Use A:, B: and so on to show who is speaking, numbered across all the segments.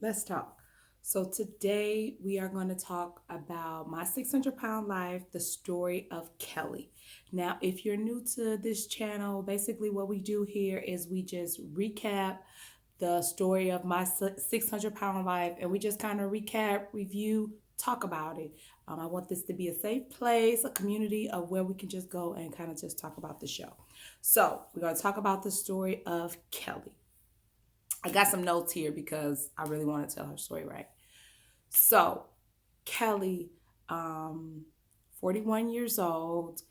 A: Let's talk. So, today we are going to talk about my 600-pound life, the story of Kelly. Now, if you're new to this channel, basically what we do here is we just recap the story of my 600-pound life and we just kind of recap, review, talk about it. I want this to be a safe place, a community of where we can just go and kind of just talk about the show. So, we're going to talk about the story of Kelly. I got some notes here because I really want to tell her story right. So, Kelly, um, 41 years old,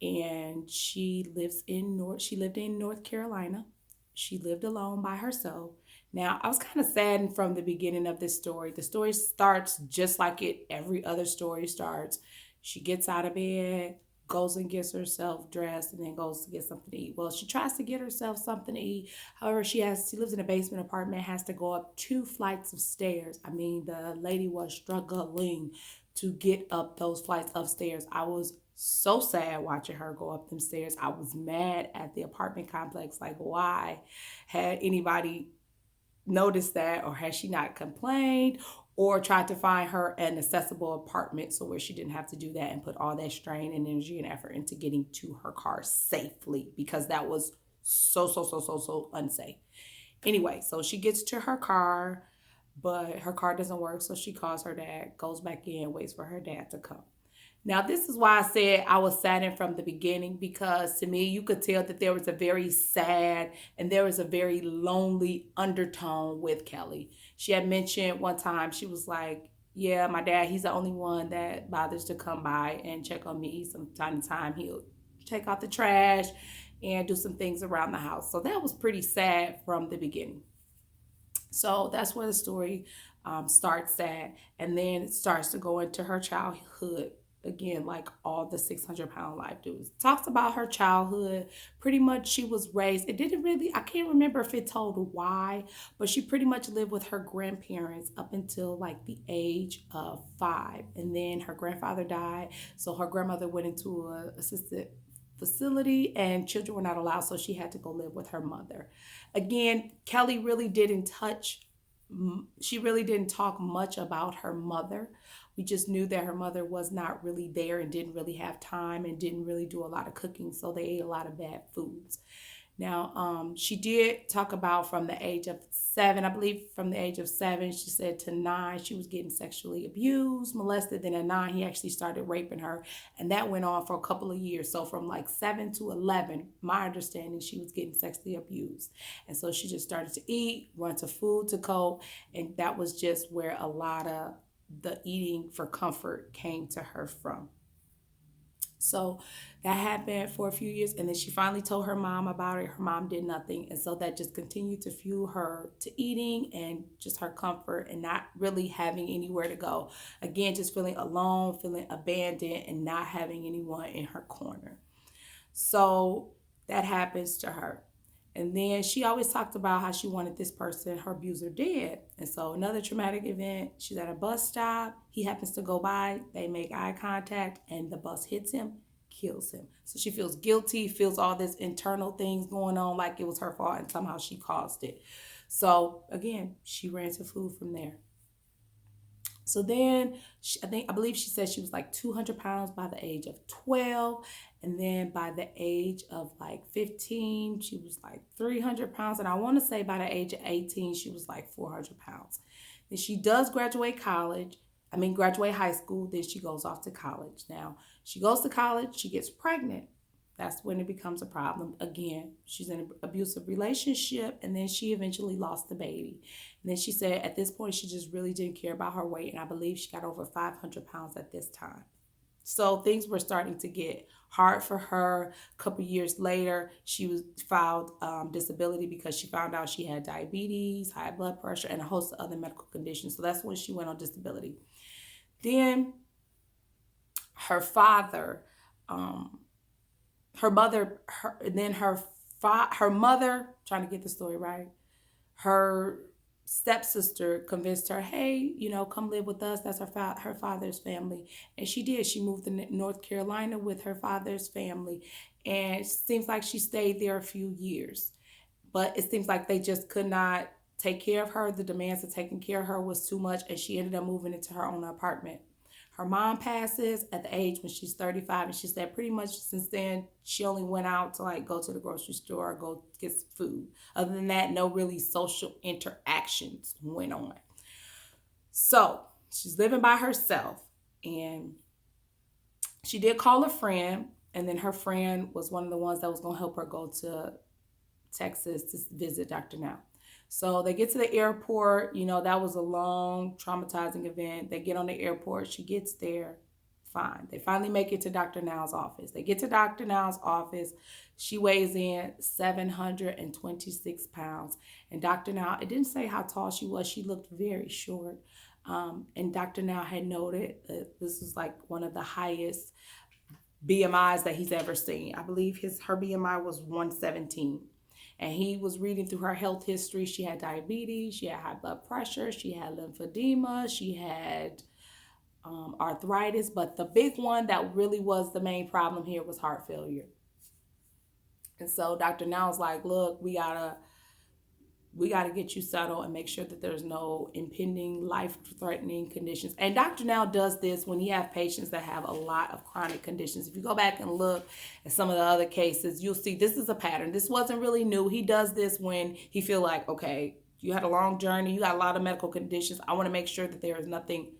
A: and she lived in North Carolina. She lived alone by herself. Now, I was kind of saddened from the beginning of this story. The story starts just like every other story starts. She gets out of bed, goes and gets herself dressed, and then goes to get something to eat. Well, she tries to get herself something to eat. However, she lives in a basement apartment, has to go up 2 flights of stairs. I mean, the lady was struggling to get up those flights of stairs. I was so sad watching her go up them stairs. I was mad at the apartment complex. Like, why had anybody noticed that, or has she not complained, or tried to find her an accessible apartment so where she didn't have to do that and put all that strain and energy and effort into getting to her car safely, because that was so unsafe. Anyway, so she gets to her car, but her car doesn't work, so she calls her dad, goes back in, waits for her dad to come. Now, this is why I said I was saddened from the beginning, because to me, you could tell that there was a very sad and there was a very lonely undertone with Kelly. She had mentioned one time, she was like, yeah, my dad, he's the only one that bothers to come by and check on me. Some time to time, he'll take out the trash and do some things around the house. So that was pretty sad from the beginning. So that's where the story starts at. And then it starts to go into her childhood. Again, like all the 600-pound life dudes. Talks about her childhood. Pretty much she was raised. It didn't really, I can't remember if it told why, but she pretty much lived with her grandparents up until like the age of 5. And then her grandfather died. So her grandmother went into a assisted facility and children were not allowed, so she had to go live with her mother. Again, Kelly really didn't touch, she really didn't talk much about her mother. We just knew that her mother was not really there and didn't really have time and didn't really do a lot of cooking, so they ate a lot of bad foods. Now, she did talk about from the age of 7, I believe from the age of 7, she said to 9, she was getting sexually abused, molested. Then at 9, he actually started raping her. And that went on for a couple of years. So from like 7 to 11, my understanding, she was getting sexually abused. And so she just started to eat, run to food to cope. And that was just where a lot of the eating for comfort came to her from. So that happened for a few years, and then she finally told her mom about it. Her mom did nothing, and so that just continued to fuel her to eating and just her comfort and not really having anywhere to go. Again, just feeling alone, feeling abandoned, and not having anyone in her corner. So that happens to her. And then she always talked about how she wanted this person, her abuser, dead. And so another traumatic event, she's at a bus stop. He happens to go by. They make eye contact and the bus hits him, kills him. So she feels guilty, feels all this internal things going on like it was her fault and somehow she caused it. So again, she ran to food from there. So then I believe she said she was like 200 pounds by the age of 12. And then by the age of like 15, she was like 300 pounds. And I want to say by the age of 18, she was like 400 pounds. Then she does graduate high school. Then she goes off to college. Now, she goes to college, she gets pregnant. That's when it becomes a problem. Again, she's in an abusive relationship, and then she eventually lost the baby. And then she said at this point, she just really didn't care about her weight. And I believe she got over 500 pounds at this time. So things were starting to get hard for her. A couple years later, she was filed disability because she found out she had diabetes, high blood pressure, and a host of other medical conditions. So that's when she went on disability. Then her father, um, her mother, her mother, trying to get the story right, her stepsister convinced her, hey, come live with us. That's her father's family. And she did. She moved to North Carolina with her father's family. And it seems like she stayed there a few years. But it seems like they just could not take care of her. The demands of taking care of her was too much, and she ended up moving into her own apartment. Her mom passes at the age when she's 35, and she said pretty much since then she only went out to like go to the grocery store or go get some food. Other than that, no really social interactions went on. So she's living by herself, and she did call a friend, and then her friend was one of the ones that was going to help her go to Texas to visit Dr. Now. So they get to the airport. You know, that was a long, traumatizing event. They get on the airport. She gets there. Fine. They finally make it to Dr. Now's office. They get to Dr. Now's office. She weighs in 726 pounds. And Dr. Now, it didn't say how tall she was. She looked very short. And Dr. Now had noted that this was like one of the highest BMIs that he's ever seen. I believe her BMI was 117. And he was reading through her health history. She had diabetes, she had high blood pressure, she had lymphedema, she had arthritis. But the big one that really was the main problem here was heart failure. And so Dr. Now was like, look, we gotta get you settled and make sure that there's no impending life-threatening conditions. And Dr. Now does this when he have patients that have a lot of chronic conditions. If you go back and look at some of the other cases, you'll see this is a pattern. This wasn't really new. He does this when he feel like, okay, you had a long journey, you got a lot of medical conditions. I want to make sure that there is nothing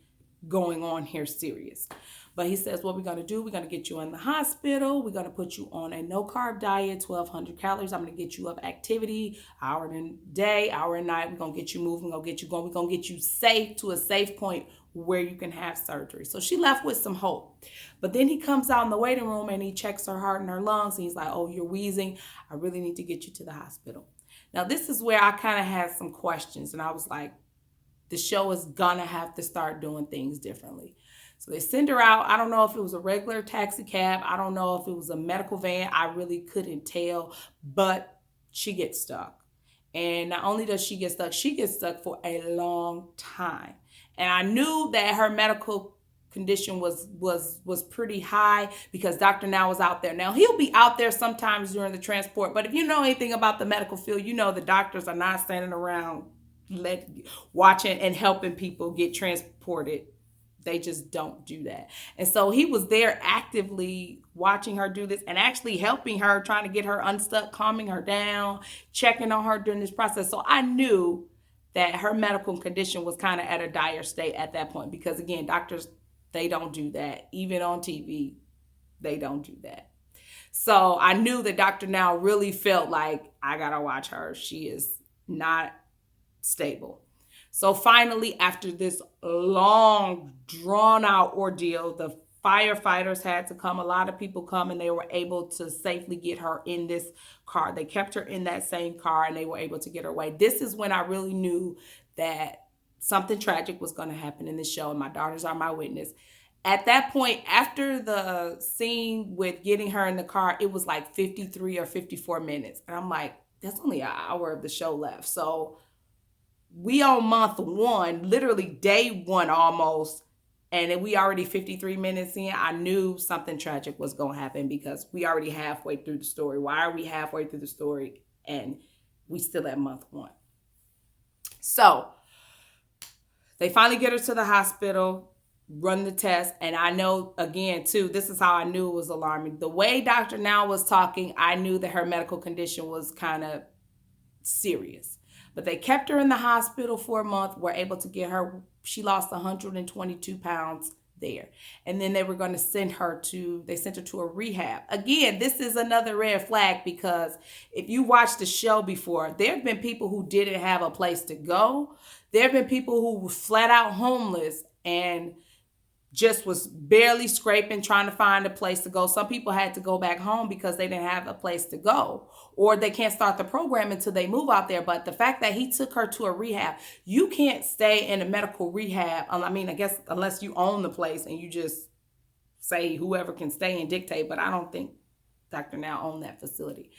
A: going on here serious. But he says, what we're going to do, we're going to get you in the hospital. We're going to put you on a no-carb diet, 1,200 calories. I'm going to get you up activity, hour in day, hour and night. We're going to get you moving. We're going to get you going. We're going to get you safe to a safe point where you can have surgery. So she left with some hope. But then he comes out in the waiting room and he checks her heart and her lungs. And he's like, oh, you're wheezing. I really need to get you to the hospital. Now, this is where I kind of had some questions. And I was like, the show is going to have to start doing things differently. So they send her out. I don't know if it was a regular taxi cab. I don't know if it was a medical van. I really couldn't tell, but she gets stuck. And not only does she get stuck for a long time. And I knew that her medical condition was pretty high because Dr. Now was out there. Now, he'll be out there sometimes during the transport, but if you know anything about the medical field, you know the doctors are not standing around watching and helping people get transported. They just don't do that. And so he was there actively watching her do this and actually helping her, trying to get her unstuck, calming her down, checking on her during this process. So I knew that her medical condition was kind of at a dire state at that point because, again, doctors, they don't do that. Even on TV, they don't do that. So I knew that Dr. Now really felt like, I got to watch her. She is not stable. So finally, after this long, drawn-out ordeal, the firefighters had to come. A lot of people come, and they were able to safely get her in this car. They kept her in that same car, and they were able to get her away. This is when I really knew that something tragic was going to happen in this show, and my daughters are my witness. At that point, after the scene with getting her in the car, it was like 53 or 54 minutes. And I'm like, that's only an hour of the show left. So we on month one, literally day one almost, and we already 53 minutes in. I knew something tragic was going to happen because we already halfway through the story. Why are we halfway through the story and we still at month one? So they finally get her to the hospital, run the test, and I know, again, too, this is how I knew it was alarming. The way Dr. Now was talking, I knew that her medical condition was kind of serious. But they kept her in the hospital for a month, were able to get her, she lost 122 pounds there. And then they were going to sent her to a rehab. Again, this is another red flag because if you watched the show before, there have been people who didn't have a place to go. There have been people who were flat out homeless and just was barely scraping, trying to find a place to go. Some people had to go back home because they didn't have a place to go, or they can't start the program until they move out there. But the fact that he took her to a rehab, you can't stay in a medical rehab. I mean, I guess unless you own the place and you just say whoever can stay and dictate, but I don't think Dr. Now owned that facility.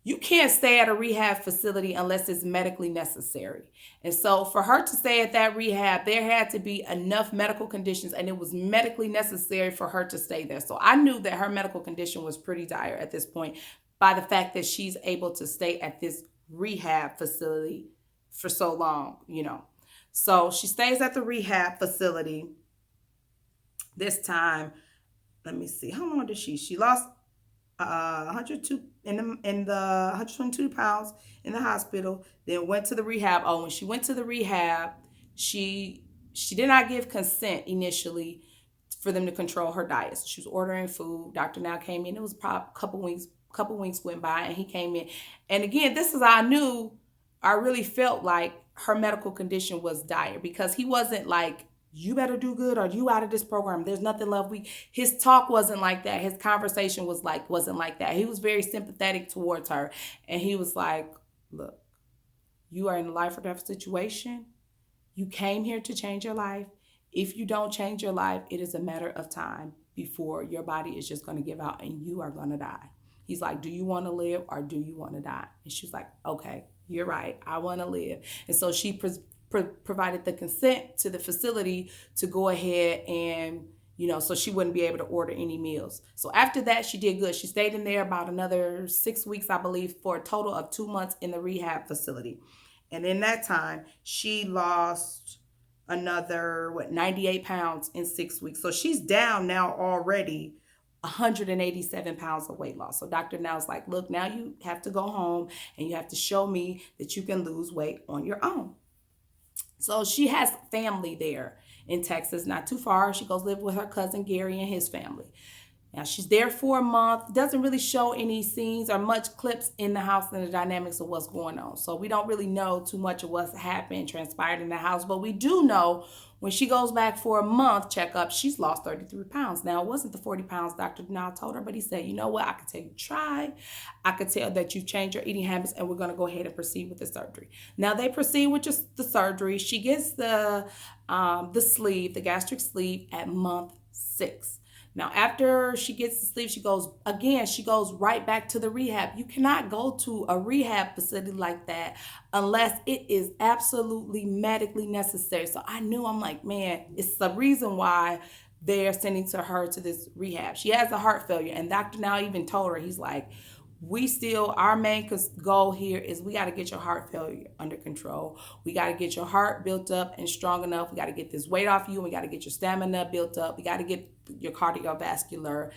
A: You can't stay at a rehab facility unless it's medically necessary. And so for her to stay at that rehab, there had to be enough medical conditions, and it was medically necessary for her to stay there. So I knew that her medical condition was pretty dire at this point by the fact that she's able to stay at this rehab facility for so long. So she stays at the rehab facility this time. Let me see. How long did she lost 102 in the 122 pounds in the hospital, then went to the rehab. Oh, when she went to the rehab, she she did not give consent initially for them to control her diet. So she was ordering food. Dr. Now came in. It was probably a couple weeks went by, and he came in. And again, this is how I really felt like her medical condition was dire, because he wasn't like, you better do good or you out of this program. There's nothing left. His talk wasn't like that. His conversation wasn't like that. He was very sympathetic towards her. And he was like, look, you are in a life or death situation. You came here to change your life. If you don't change your life, it is a matter of time before your body is just going to give out and you are going to die. He's like, do you want to live or do you want to die? And she's like, okay, you're right. I want to live. And so she provided the consent to the facility to go ahead and, so she wouldn't be able to order any meals. So after that, she did good. She stayed in there about another 6 weeks, I believe, for a total of 2 months in the rehab facility. And in that time, she lost another 98 pounds in 6 weeks. So she's down now already 187 pounds of weight loss. So Dr. Now's like, look, now you have to go home and you have to show me that you can lose weight on your own. So she has family there in Texas, not too far. She goes live with her cousin Gary and his family. Now she's there for a month. Doesn't really show any scenes or much clips in the house and the dynamics of what's going on. So we don't really know too much of what's happened, transpired in the house. But we do know when she goes back for a month checkup, she's lost 33 pounds. Now, it wasn't the 40 pounds Dr. Denal told her, but he said, you know what? I could tell you try. I could tell that you've changed your eating habits, and we're going to go ahead and proceed with the surgery. Now, they proceed with just the surgery. She gets the sleeve, the gastric sleeve at month 6. Now, after she gets the sleeve, she goes right back to the rehab. You cannot go to a rehab facility like that unless it is absolutely medically necessary. So I'm like, man, it's the reason why they're sending her to this rehab. She has a heart failure. And Dr. Now even told her, he's like, our main goal here is we got to get your heart failure under control. We got to get your heart built up and strong enough. We got to get this weight off you. We got to get your stamina built up. We got to get your cardiovascular,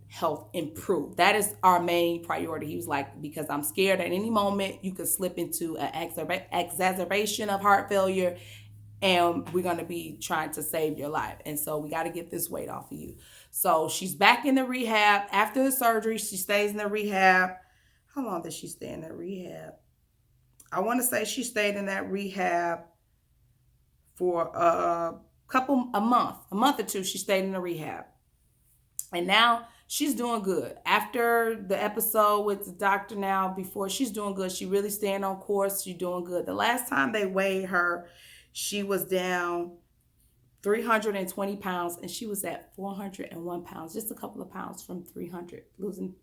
A: health improved. That is our main priority. He was like, because I'm scared at any moment you could slip into an exacerbation of heart failure, and we're going to be trying to save your life. And so we got to get this weight off of you. So she's back in the rehab. After the surgery, she stays in the rehab. How long did she stay in that rehab? I want to say she stayed in that rehab for a month or two. She stayed in the rehab. And now she's doing good. After the episode with the doctor now, before, she's doing good. She really staying on course. She's doing good. The last time they weighed her, she was down 320 pounds, and she was at 401 pounds, just a couple of pounds from 300, losing,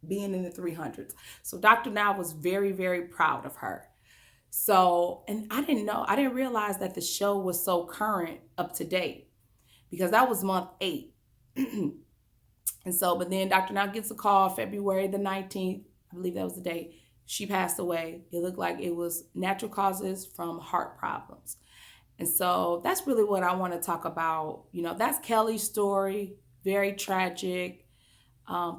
A: being in the 300s. So Dr. Now was very, very proud of her. So, and I didn't realize that the show was so current, up to date, because that was month 8. And so, but then Dr. Now gets a call February the 19th, I believe that was the date, she passed away. It looked like it was natural causes from heart problems. And so that's really what I want to talk about. That's Kelly's story. Very tragic.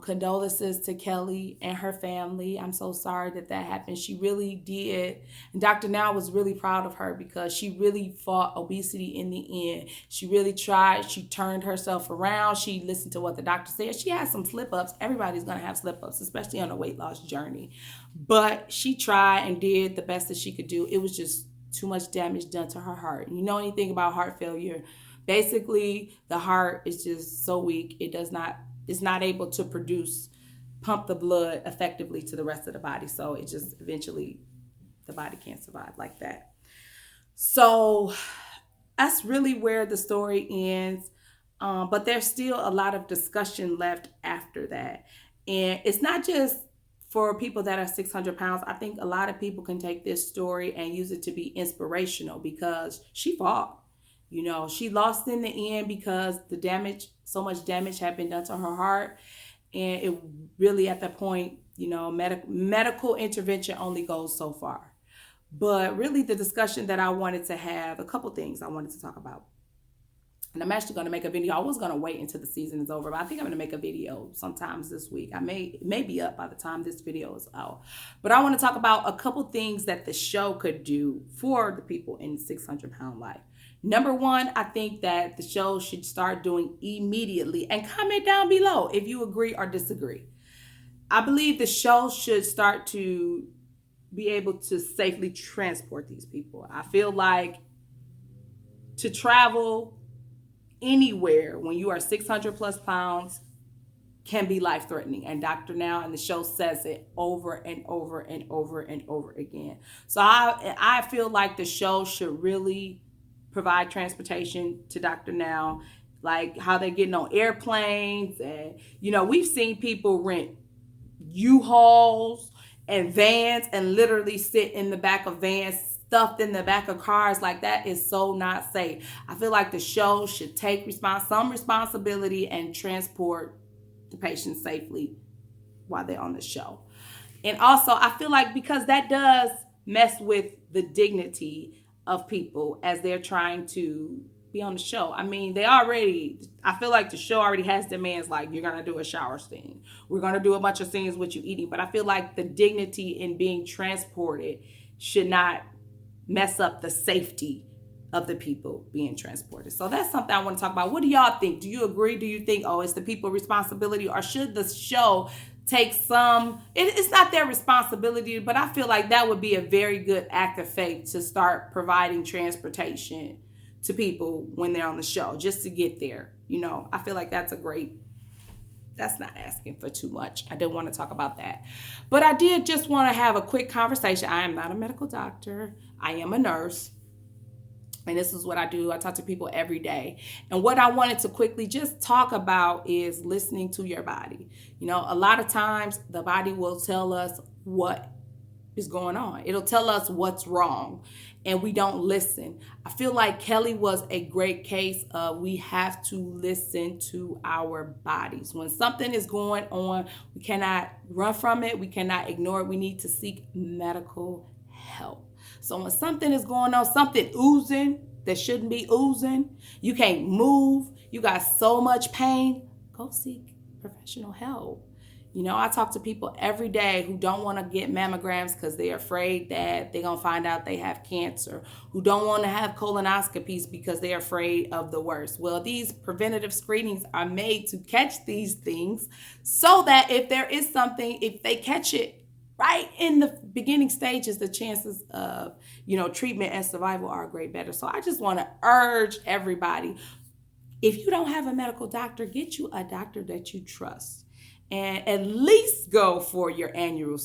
A: Condolences to Kelly and her family. I'm so sorry that happened. She really did. And Dr. Now was really proud of her because she really fought obesity in the end. She really tried. She turned herself around. She listened to what the doctor said. She had some slip-ups. Everybody's going to have slip-ups, especially on a weight loss journey. But she tried and did the best that she could do. It was just too much damage done to her heart. You know anything about heart failure? Basically, the heart is just so weak. It's not able to pump the blood effectively to the rest of the body. So it just eventually, the body can't survive like that. So that's really where the story ends. But there's still a lot of discussion left after that. And it's not just for people that are 600 pounds. I think a lot of people can take this story and use it to be inspirational, because she fought. She lost in the end because so much damage had been done to her heart. And it really, at that point, medical intervention only goes so far. But really, the discussion that I wanted to have, a couple things I wanted to talk about. And I'm actually going to make a video. I was going to wait until the season is over, but I think I'm going to make a video sometimes this week. It may be up by the time this video is out. But I want to talk about a couple things that the show could do for the people in 600-pound life. Number one, I think that the show should start doing immediately, and comment down below if you agree or disagree. I believe the show should start to be able to safely transport these people. I feel like to travel anywhere when you are 600 plus pounds can be life threatening. And Dr. Now and the show says it over and over and over and over again. So I feel like the show should really provide transportation to Dr. Now, like how they're getting on airplanes. And, we've seen people rent U-Hauls and vans and literally sit in the back of vans, stuffed in the back of cars. Like, that is so not safe. I feel like the show should take some responsibility and transport the patients safely while they're on the show. And also, I feel like because that does mess with the dignity of people as they're trying to be on the show. I mean, I feel like the show already has demands like, you're going to do a shower scene. We're going to do a bunch of scenes with you eating. But I feel like the dignity in being transported should not mess up the safety of the people being transported. So that's something I want to talk about. What do y'all think? Do you agree? Do you think, it's the people's responsibility, or should the show take it's not their responsibility, but I feel like that would be a very good act of faith to start providing transportation to people when they're on the show, just to get there. I feel like that's not asking for too much. I didn't want to talk about that. But I did just want to have a quick conversation. I am not a medical doctor. I am a nurse. And this is what I do. I talk to people every day. And what I wanted to quickly just talk about is listening to your body. A lot of times the body will tell us what is going on. It'll tell us what's wrong, and we don't listen. I feel like Kelly was a great case of we have to listen to our bodies. When something is going on, we cannot run from it. We cannot ignore it. We need to seek medical help. So when something is going on, something oozing that shouldn't be oozing, you can't move, you got so much pain, go seek professional help. I talk to people every day who don't want to get mammograms because they're afraid that they're going to find out they have cancer, who don't want to have colonoscopies because they're afraid of the worst. Well, these preventative screenings are made to catch these things so that if there is something, if they catch it right in the beginning stages, the chances of, treatment and survival are great better. So I just want to urge everybody, if you don't have a medical doctor, get you a doctor that you trust. And at least go for your annual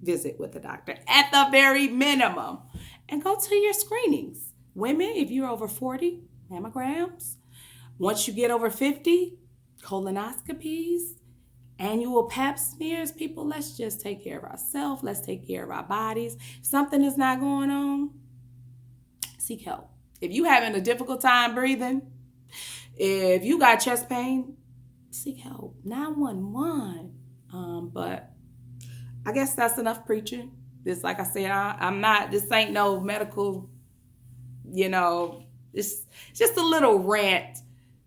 A: visit with the doctor at the very minimum. And go to your screenings. Women, if you're over 40, mammograms. Once you get over 50, colonoscopies, annual pap smears. People, let's just take care of ourselves. Let's take care of our bodies. If something is not going on, seek help. If you're having a difficult time breathing, if you got chest pain, seek help. 911. But I guess that's enough preaching. This, like I said, this ain't no medical, it's just a little rant.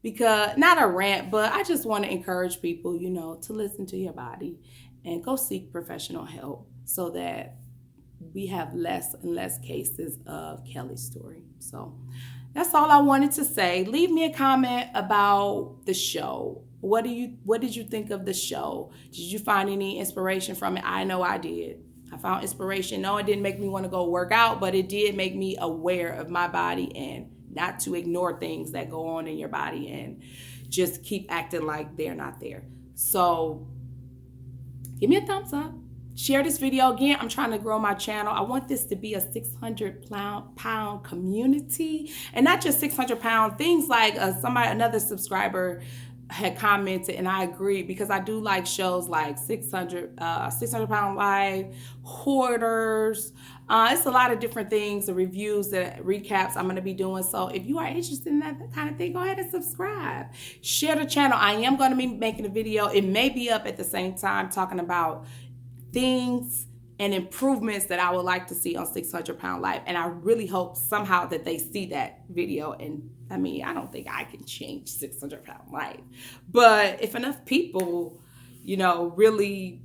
A: Because, not a rant, but I just want to encourage people, to listen to your body and go seek professional help so that we have less and less cases of Kelly's story. So that's all I wanted to say. Leave me a comment about the show. What did you think of the show? Did you find any inspiration from it? I know I did. I found inspiration. No, it didn't make me want to go work out, but it did make me aware of my body and not to ignore things that go on in your body and just keep acting like they're not there. So give me a thumbs up. Share this video. Again, I'm trying to grow my channel. I want this to be a 600-pound community, and not just 600-pound things like another subscriber had commented, and I agree, because I do like shows like 600-pound life, hoarders. It's a lot of different things, the reviews, the recaps I'm going to be doing. So if you are interested in that kind of thing, go ahead and subscribe. Share the channel. I am going to be making a video. It may be up at the same time talking about things and improvements that I would like to see on 600 Pound Life. And I really hope somehow that they see that video. And I mean, I don't think I can change 600 Pound Life, but if enough people, really,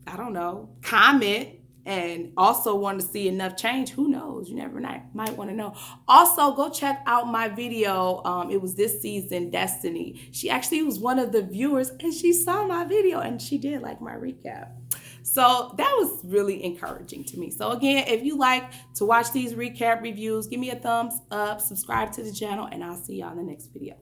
A: I don't know, comment and also want to see enough change, who knows? You never might want to know. Also, go check out my video. It was this season, Destinee. She actually was one of the viewers and she saw my video and she did like my recap. So that was really encouraging to me. So again, if you like to watch these recap reviews, give me a thumbs up, subscribe to the channel, and I'll see y'all in the next video.